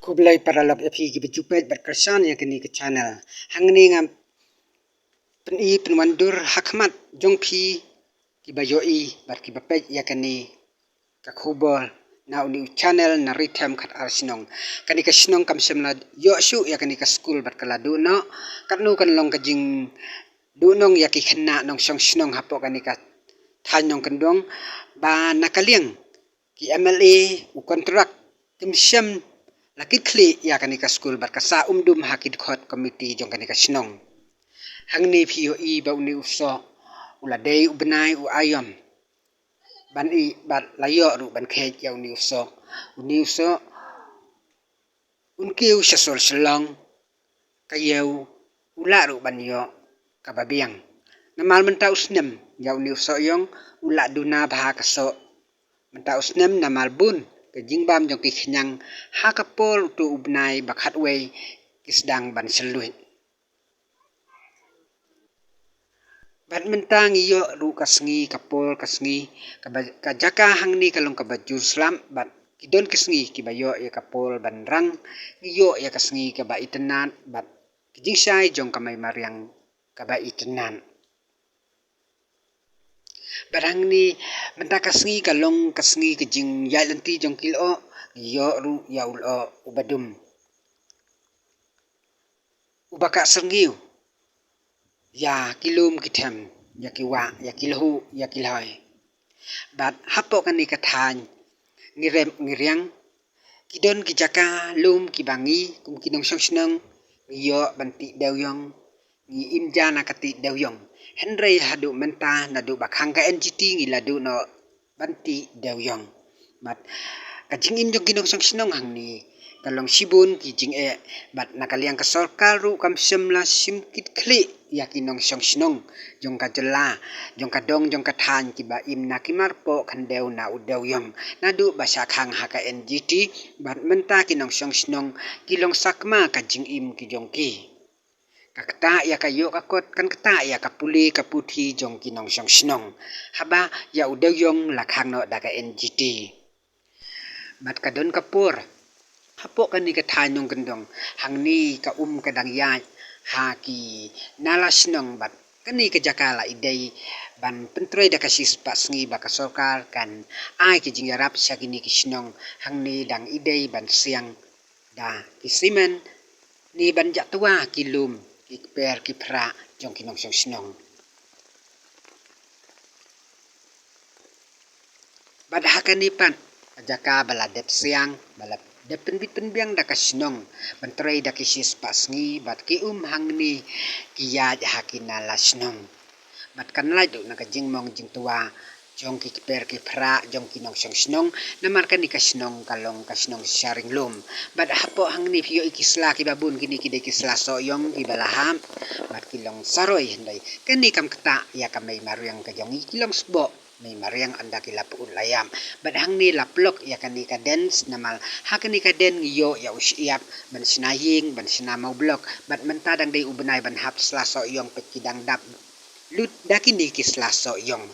Kublai paralab ya phi berjumpa berkesan ya kini ke channel. Hang ni ngam penwandur hakmat jong phi ki bayoi bar ki bapet ya kini ka khubol na uni channel na ritam khat arsinong. Kani ka sinong kam semna yo su ya kini ka school bar kala du no kat nu kan long ka jing du nong ya ki khna nong song sinong hapo kani ka than nong kendong ba nakaliang ki MLA u kontrak kim sem lakit kli ya kani ka school bar ka sa dum hakit khot committee jong kani ka sinong hang ni phi i ba uni uso ula dei u benai u ayom ban i bat layo ru ban khe ya uni uso unkiu sasol selong kayeu ula ru ban yo ka babiang namal menta usnem ya uni uso yong ula duna bah ka so menta usnem namal bun ke jingbam jong ki khnyang ha kapol tu ubnai bakhat wei kisdang ban selui bat mentang iyo ru kasngi kapol kasngi ka jaka hang ni kalong ka bajur slam bat kidon kisngi ki bayo ya kapol ban rang iyo ya kasngi ka ba itenan bat kijingsai jong kamai mariang ka ba itenan barang ni menta kasngi kalong kasngi kijing ya lenti jong kilo iyo ru ya ulo ubadum ubaka sergiu ya kilum kithem ya kiwa ya kilhu ya kilhoi bat hapo kani kathan ngiriang kidon kijaka lum kibangi kum kinong song snong iyo banti dawyong ni imjana kati dawyong henry hadu menta nadu bakhang ka NGT ngiladu no banti dawyong mat kajing im jong kinong song snong hang ni kalong sibun kijing bat nakaliang ka sarkar ru kam semla simkit kli ya kinong song snong jong ka jela jong ka dong jong ka than ki ba im na kimarpo khandeu na udawyong nadu basa khang ha ka NGT bat menta kinong song snong kilong sakma kajing im ki jong ki kakta ya kayo kakot kan kata ya kapuli kaputhi jong kinong song snong haba ya udawyong lakhang no da ka NGT bat kadon kapur hapo kani ka thanong kendong hang ni ka kadang ya ha ki nalas nong bat kani ka jakala idei ban pentroi da kasis pasngi ba ka sarkar kan ai ki jingarap sa kini kisnong hang ni dang idei ban siang da kisimen ni ban jatwa kilum ki per ki pra jong kinong song snong bad hakani pan jaka bala dep siang bala depen biang da kasnong bantrai da kisis pasngi bat ki hang ni kiya hakina lasnong bat kan lai do nakajing mong jing tua jong ki per ki pra jong kinong song snong namar kan ni kasnong kalong kasnong sharing lum bat hapo hang ni pio ikisla ki babun kini ki de kisla so yong ki balaham bat kilong saroi hendai kan ni kam kata ya kamai mariang ka jong kilong sbo may mariang anda kilapu layam badhang ni laplok ya kani ka dance namal hakani ka den yo ya usiap ban sinaying ban sinamaw blok bat mentadang day ubnay ban hap slaso yong petkidang dap lut dakini kislaso yong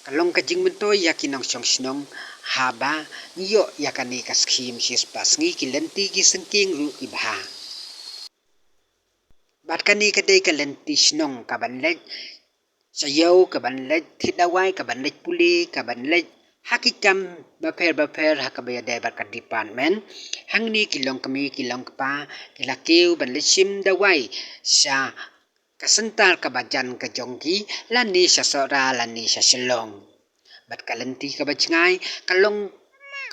kalong kajing mentoy ya kinong song snong haba yo ya kani ka skim sis pasngi kilenti kisengking ru ibha bat kani ka day kalenti snong kabanleg sayaw kabanleg tidawai kabanleg puli kabanleg hakikam baper hakabaya debar ka department hangni kilong kami kilong pa kilakiw banlisim dawai sa kasental kabajan ka jongki lani sa sora lani sa selong bat kalenti kabajngay kalong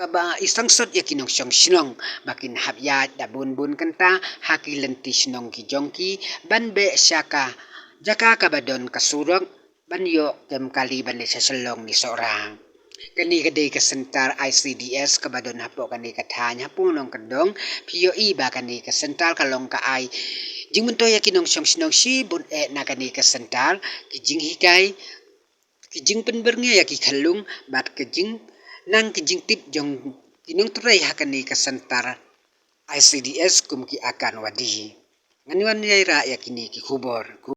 kaba isang sot ya kinong song sinong makin habya da bun kanta hakilenti sinong ki jongki banbe syaka jaka kabadon kasurok banyo kem kali ban sa selong ni seorang kani kadai kasentar ICDS kabadon hapo kani kathanya punong kendong pio iba kani kasentar kalong ka ai jing mentoy ya kinong song sinong si bun na kani kasentar kijing hikai kijing penbernya ya ki khalung bat kijing nang kijing tip jong kinong turay hakani kasentar ICDS kum ki akan wadi nganuan yaira ya kini ki khubor